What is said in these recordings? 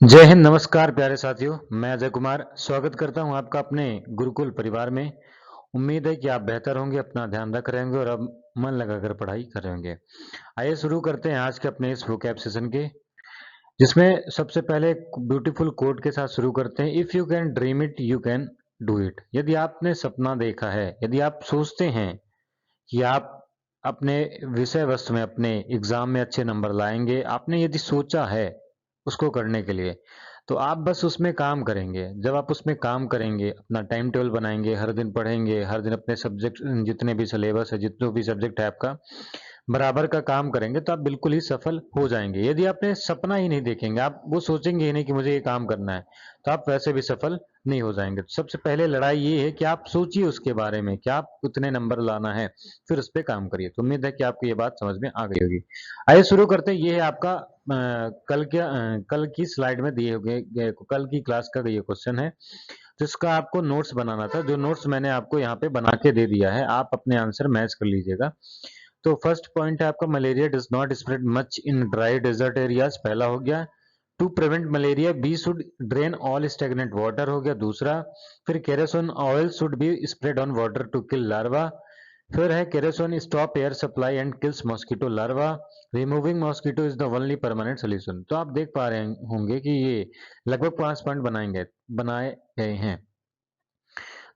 जय हिंद, नमस्कार प्यारे साथियों। मैं अजय कुमार स्वागत करता हूं आपका अपने गुरुकुल परिवार में। उम्मीद है कि आप बेहतर होंगे, अपना ध्यान रख रहे होंगे और अब मन लगाकर पढ़ाई कर रहे होंगे। आइए शुरू करते हैं आज के अपने इस वोकैब सेशन के, जिसमें सबसे पहले एक ब्यूटीफुल कोट के साथ शुरू करते हैं। If you can dream it you can do it. यदि आपने सपना देखा है, यदि आप सोचते हैं कि आप अपने विषय वस्तु में, अपने एग्जाम में अच्छे नंबर लाएंगे, आपने यदि सोचा है उसको करने के लिए, तो आप बस उसमें काम करेंगे। जब आप उसमें काम करेंगे, अपना टाइम टेबल बनाएंगे, हर दिन पढ़ेंगे, हर दिन अपने सब्जेक्ट जितने भी सिलेबस है, जितने भी सब्जेक्ट है आपका, बराबर का काम करेंगे, तो आप बिल्कुल ही सफल हो जाएंगे। यदि आपने सपना ही नहीं देखेंगे, आप वो सोचेंगे ही नहीं कि मुझे ये काम करना है, तो आप वैसे भी सफल नहीं हो जाएंगे। तो सबसे पहले लड़ाई ये है कि आप सोचिए उसके बारे में, क्या आप उतने नंबर लाना है, फिर उस पर काम करिए। तो उम्मीद है कि आपको ये बात समझ में आ गई होगी। आइए शुरू करते हैं। ये है आपका कल की स्लाइड में दिए हुए कल की क्लास का ये क्वेश्चन है, जिसका आपको नोट्स बनाना था। जो नोट्स मैंने आपको यहाँ पे बना के दे दिया है, आप अपने आंसर मैच कर लीजिएगा। तो फर्स्ट पॉइंट है आपका, malaria does not spread much in dry desert areas, पहला हो गया। To prevent malaria be should drain all stagnant water, हो गया दूसरा। फिर kerosene oil should be spread on water to kill larva. फिर है kerosene stop air supply and kills mosquito larva. Removing mosquito is the only permanent solution. तो आप देख पा रहे होंगे कि ये लगभग 5 पॉइंट बनाए गए हैं।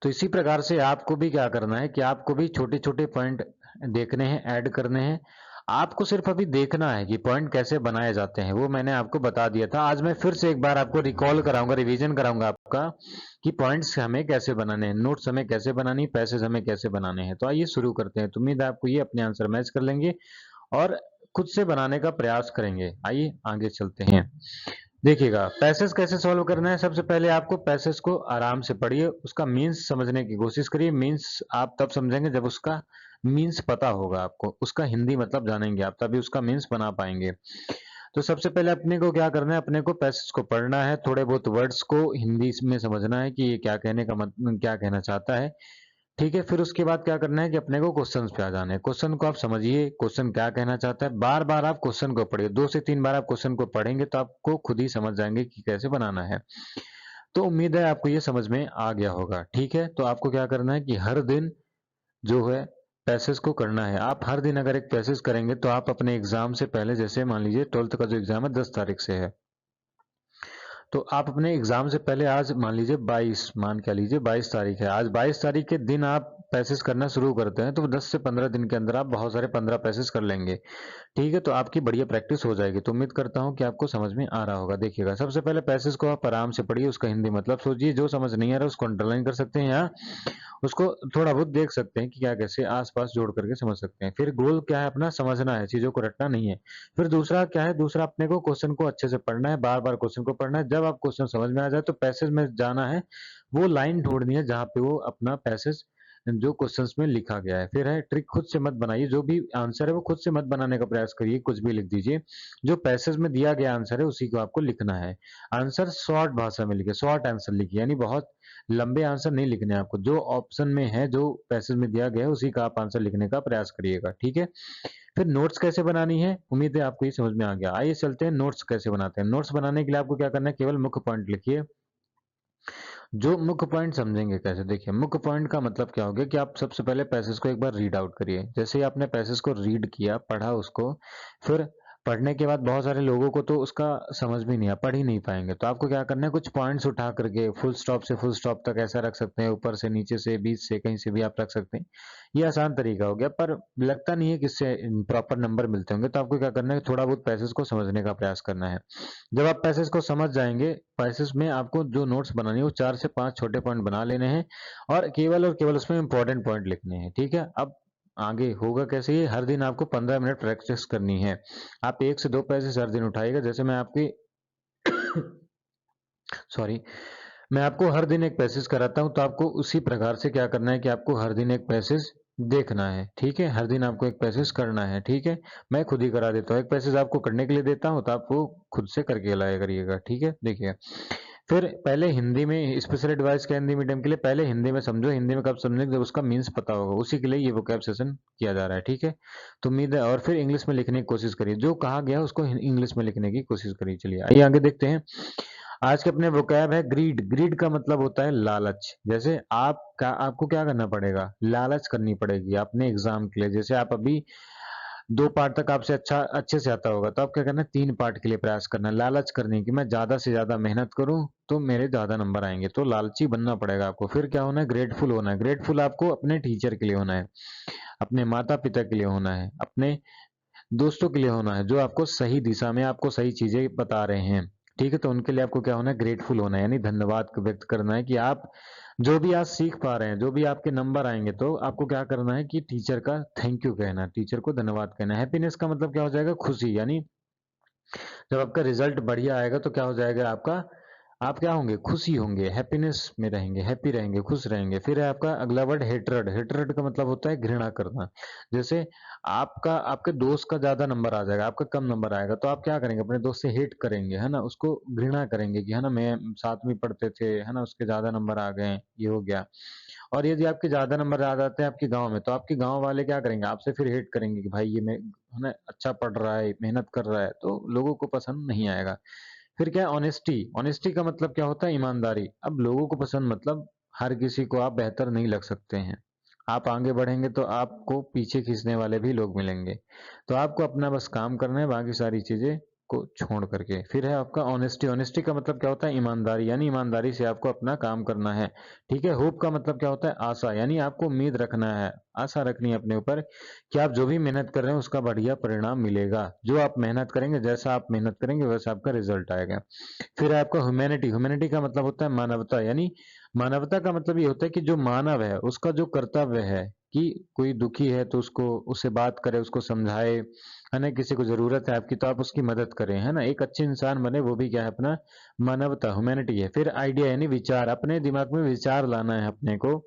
तो इसी प्रकार से आपको भी क्या करना है कि आपको भी छोटे छोटे पॉइंट देखने हैं, ऐड करने हैं। आपको सिर्फ अभी देखना है कि पॉइंट कैसे बनाए जाते हैं, वो मैंने आपको बता दिया था। आज मैं फिर से एक बार आपको रिकॉल कराऊंगा, रिवीजन कराऊंगा आपका, कि पॉइंट्स हमें कैसे बनाने हैं, नोट्स हमें कैसे बनानी, पैसेज हमें कैसे बनाने हैं। तो आइए शुरू करते हैं। तो उम्मीद है आपको ये अपने आंसर मैच कर लेंगे और खुद से बनाने का प्रयास करेंगे। आइए आगे चलते हैं। देखिएगा, पैसेज कैसे सॉल्व करना है। सबसे पहले आपको पैसेज को आराम से पढ़िए, उसका मीन्स समझने की कोशिश करिए। मीन्स आप तब समझेंगे जब उसका मीन्स पता होगा आपको, उसका हिंदी मतलब जानेंगे आप, तभी उसका मीन्स बना पाएंगे। तो सबसे पहले अपने को क्या करना है, अपने को पैसेज को पढ़ना है, थोड़े बहुत वर्ड्स को हिंदी में समझना है कि ये क्या कहने का मतलब, क्या कहना चाहता है। ठीक है, फिर उसके बाद क्या करना है कि अपने को क्वेश्चंस पे आ जाना है। क्वेश्चन को आप समझिए, क्वेश्चन क्या कहना चाहता है। बार बार आप क्वेश्चन को पढ़िए, 2 से 3 बार आप क्वेश्चन को पढ़ेंगे तो आपको खुद ही समझ जाएंगे कि कैसे बनाना है। तो उम्मीद है आपको ये समझ में आ गया होगा। ठीक है, तो आपको क्या करना है कि हर दिन जो है पैसेज को करना है। आप हर दिन अगर एक पैसेज करेंगे तो आप अपने एग्जाम से पहले, जैसे मान लीजिए 12th का जो एग्जाम है 10 तारीख से है, तो आप अपने एग्जाम से पहले, आज मान लीजिए 22, मान क्या लीजिए 22 तारीख है, आज 22 तारीख के दिन आप पैसेज करना शुरू करते हैं, तो 10 से 15 दिन के अंदर आप बहुत सारे 15 पैसेज कर लेंगे। ठीक है, तो आपकी बढ़िया प्रैक्टिस हो जाएगी। तो उम्मीद करता हूँ कि आपको समझ में आ रहा होगा। देखिएगा, सबसे पहले पैसेज को आप आराम से पढ़िए, उसका हिंदी मतलब सोचिए। जो समझ नहीं आ रहा उसको अंडरलाइन कर सकते हैं, या उसको थोड़ा बहुत देख सकते हैं कि क्या कैसे आस-पास जोड़ करके समझ सकते हैं। फिर गोल क्या है अपना, समझना है, चीज़ों को रटना नहीं है। फिर दूसरा क्या है, दूसरा अपने को क्वेश्चन को अच्छे से पढ़ना है, बार-बार क्वेश्चन को पढ़ना है। जब आप क्वेश्चन समझ में आ जाए तो पैसेज में जाना है, वो लाइन ढूँढनी है जहाँ पे वो अपना पैसेज जो क्वेश्चंस में लिखा गया है। फिर है ट्रिक, खुद से मत बनाइए, जो भी आंसर है वो खुद से मत बनाने का प्रयास करिए, कुछ भी लिख दीजिए। जो पैसेज में दिया गया आंसर है उसी को आपको लिखना है। आंसर शॉर्ट भाषा में लिखिए, शॉर्ट आंसर लिखिए, यानी बहुत लंबे आंसर नहीं लिखने आपको। जो ऑप्शन में है, जो पैसेज में दिया गया है, उसी का आप आंसर लिखने का प्रयास करिएगा। ठीक है, फिर नोट्स कैसे बनानी है, उम्मीद है आपको ये समझ में आ गया। आइए चलते हैं नोट्स कैसे बनाते हैं। नोट्स बनाने के लिए आपको क्या करना है, केवल मुख्य पॉइंट लिखिए। जो मुख्य पॉइंट समझेंगे कैसे, देखिए मुख्य पॉइंट का मतलब क्या हो गया कि आप सबसे पहले पैसेज को एक बार रीड आउट करिए। जैसे ही आपने पैसेज को रीड किया, पढ़ा उसको, फिर पढ़ने के बाद बहुत सारे लोगों को तो उसका समझ भी नहीं आ, पढ़ ही नहीं पाएंगे। तो आपको क्या करना है, कुछ पॉइंट्स उठा करके फुल स्टॉप से फुल स्टॉप तक ऐसा रख सकते हैं, ऊपर से नीचे से बीच से कहीं से भी आप रख सकते हैं। ये आसान तरीका हो गया, पर लगता नहीं है कि इससे प्रॉपर नंबर मिलते होंगे। तो आपको क्या करना है, थोड़ा बहुत पैसेज को समझने का प्रयास करना है। जब आप पैसेज को समझ जाएंगे, पैसेज में आपको जो नोट्स बनानी है वो 4 से 5 छोटे पॉइंट बना लेने हैं, और केवल उसमें इंपॉर्टेंट पॉइंट लिखने हैं। ठीक है, अब आगे होगा कैसे, ये हर दिन आपको 15 मिनट प्रैक्टिस करनी है। आप 1 से 2 पैसेज हर दिन उठाइएगा। जैसे मैं आपकी सॉरी, मैं आपको हर दिन एक पैसेज कराता हूँ, तो आपको उसी प्रकार से क्या करना है कि आपको हर दिन एक पैसेज देखना है। ठीक है, हर दिन आपको एक पैसेज करना है। ठीक है, मैं खुद ही करा देता हूँ, एक पैसेज आपको करने के लिए देता हूँ, तो आप वो खुद से करके लाया करिएगा। ठीक है, देखिए, फिर पहले हिंदी में, स्पेशल एडवाइस का हिंदी मीडियम के लिए पहले हिंदी में समझो। हिंदी में कब समझेंगे, जब उसका मीन्स पता होगा, उसी के लिए ये वोकैब सेशन किया जा रहा है। ठीक है, तो उम्मीद है। और फिर इंग्लिश में लिखने की कोशिश करिए, जो कहा गया है उसको इंग्लिश में लिखने की कोशिश करिए। चलिए आइए आगे देखते हैं। आज के अपने वोकैब है ग्रीड। ग्रीड का मतलब होता है लालच। जैसे आपको क्या करना पड़ेगा, लालच करनी पड़ेगी अपने एग्जाम के लिए। जैसे आप अभी 2 पार्ट तक आपसे अच्छे से आता होगा, तो आप क्या करना है, 3 पार्ट के लिए प्रयास करना है। लालच करनी है कि मैं ज्यादा से ज्यादा मेहनत करूं तो मेरे ज्यादा नंबर आएंगे, तो लालची बनना पड़ेगा आपको। फिर क्या होना है, ग्रेटफुल होना है। ग्रेटफुल आपको अपने टीचर के लिए होना है, अपने माता पिता के लिए होना है, अपने दोस्तों के लिए होना है, जो आपको सही दिशा में आपको सही चीजें बता रहे हैं। ठीक है, तो उनके लिए आपको क्या होना है, ग्रेटफुल होना है, यानी धन्यवाद व्यक्त करना है कि आप जो भी आज सीख पा रहे हैं, जो भी आपके नंबर आएंगे, तो आपको क्या करना है कि टीचर का थैंक यू कहना है, टीचर को धन्यवाद कहना है। हैप्पीनेस का मतलब क्या हो जाएगा, खुशी। यानी जब आपका रिजल्ट बढ़िया आएगा तो क्या हो जाएगा आपका, आप क्या होंगे, खुशी होंगे, हैप्पीनेस में रहेंगे, हैप्पी रहेंगे, खुश रहेंगे। फिर है आपका अगला वर्ड हेट्रेड। हेट्रेड का मतलब होता है घृणा करना। जैसे आपके दोस्त का ज्यादा नंबर आ जाएगा, आपका कम नंबर आएगा, तो आप क्या करेंगे, अपने दोस्त से हेट करेंगे, है ना, उसको घृणा करेंगे कि है ना, मैं साथ में पढ़ते थे, है ना, उसके ज्यादा नंबर आ गए, ये हो गया। और यदि आपके ज्यादा नंबर आ जाते हैं आपके गांव में, तो आपके गांव वाले क्या करेंगे, आपसे फिर हेट करेंगे कि भाई ये मैं, है ना, अच्छा पढ़ रहा है, मेहनत कर रहा है, तो लोगों को पसंद नहीं आएगा। फिर क्या है, ऑनेस्टी। ऑनेस्टी का मतलब क्या होता है, ईमानदारी। अब लोगों को पसंद मतलब हर किसी को आप बेहतर नहीं लग सकते हैं। आप आगे बढ़ेंगे तो आपको पीछे खींचने वाले भी लोग मिलेंगे, तो आपको अपना बस काम करना है, बाकी सारी चीजें को छोड़ करके। फिर है आपका ऑनेस्टी। ऑनेस्टी का मतलब क्या होता है, ईमानदारी, यानी ईमानदारी से आपको अपना काम करना है। ठीक है। होप का मतलब क्या होता है, आशा, यानी आपको उम्मीद रखना है, आशा रखनी है अपने ऊपर कि आप जो भी मेहनत कर रहे हैं उसका बढ़िया परिणाम मिलेगा। जो आप मेहनत करेंगे, जैसा आप मेहनत करेंगे वैसा आपका रिजल्ट आएगा। फिर है आपका ह्यूमैनिटी। ह्यूमैनिटी का मतलब होता है मानवता, यानी मानवता का मतलब ये होता है कि जो मानव है उसका जो कर्तव्य है कि कोई दुखी है तो उसको, उससे बात करे, उसको समझाए, है ना, किसी को जरूरत है आपकी तो आप उसकी मदद करें, है ना, एक अच्छे इंसान बने, वो भी क्या है, अपना मानवता, ह्यूमैनिटी है। फिर आइडिया यानी विचार, अपने दिमाग में विचार लाना है अपने को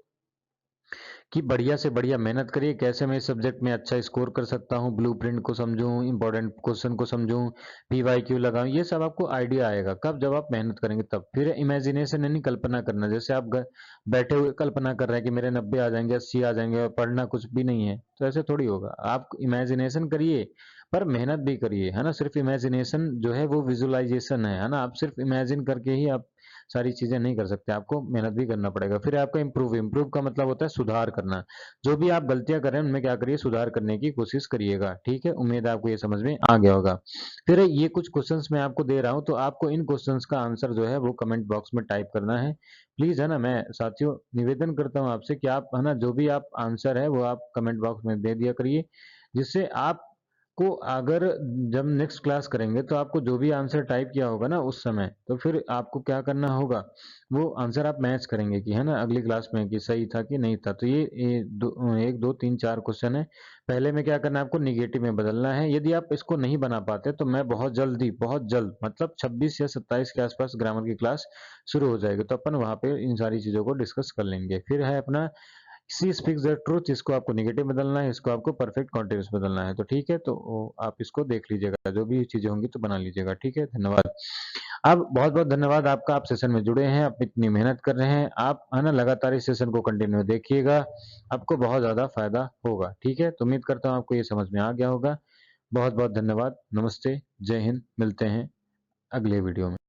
कि बढ़िया से बढ़िया मेहनत करिए, कैसे मैं इस सब्जेक्ट में अच्छा स्कोर कर सकता हूँ, ब्लूप्रिंट को समझूं, इंपॉर्टेंट क्वेश्चन को समझूं, पीवाईक्यू लगाऊं, ये सब आपको आइडिया आएगा कब, जब आप मेहनत करेंगे तब। फिर इमेजिनेशन यानी कल्पना करना। जैसे आप बैठे हुए कल्पना कर रहे हैं कि मेरे 90 आ जाएंगे, 80 आ जाएंगे, और पढ़ना कुछ भी नहीं है, तो ऐसे थोड़ी होगा। आप इमेजिनेशन करिए पर मेहनत भी करिए, है ना। सिर्फ इमेजिनेशन जो है वो विजुअलाइजेशन है ना, आप सिर्फ इमेजिन करके ही आप सारी चीजें नहीं कर सकते, आपको मेहनत भी करना पड़ेगा। फिर आपका इम्प्रूव। इम्प्रूव का मतलब होता है सुधार करना। जो भी आप गलतियां कर रहे हैं उनमें क्या करिए, सुधार करने की कोशिश करिएगा। ठीक है, उम्मीद है आपको ये समझ में आ गया होगा। फिर ये कुछ क्वेश्चंस मैं आपको दे रहा हूं, तो आपको इन क्वेश्चंस का आंसर जो है वो कमेंट बॉक्स में टाइप करना है प्लीज, है ना। मैं साथियों निवेदन करता हूं आपसे कि आप, है ना, जो भी आप आंसर है वो आप कमेंट बॉक्स में दे दिया करिए, जिससे आप को अगर जब नेक्स्ट क्लास करेंगे तो आपको जो भी आंसर टाइप किया होगा ना उस समय, तो फिर आपको क्या करना होगा, वो आंसर आप मैच करेंगे कि, है ना, अगली क्लास में कि सही था कि नहीं था। तो ये 1 2 3 4 क्वेश्चन है। पहले में क्या करना है, आपको निगेटिव में बदलना है। यदि आप इसको नहीं बना पाते तो मैं बहुत जल्द मतलब 26 या 27 के आसपास ग्रामर की क्लास शुरू हो जाएगी, तो अपन वहां पे इन सारी चीजों को डिस्कस कर लेंगे। फिर है अपना सी स्पीक्स द ट्रूथ, इसको आपको निगेटिव बदलना है, इसको आपको परफेक्ट कॉन्टिन्यूस बदलना है। तो ठीक है, तो आप इसको देख लीजिएगा, जो भी चीजें होंगी तो बना लीजिएगा। ठीक है, धन्यवाद। अब बहुत बहुत धन्यवाद आपका, आप सेशन में जुड़े हैं, आप इतनी मेहनत कर रहे हैं, आप, है ना, लगातार इस सेशन को कंटिन्यू देखिएगा, आपको बहुत ज्यादा फायदा होगा। ठीक है, तो उम्मीद करता हूँ आपको ये समझ में आ गया होगा। बहुत बहुत धन्यवाद, नमस्ते, जय हिंद, मिलते हैं अगले वीडियो में।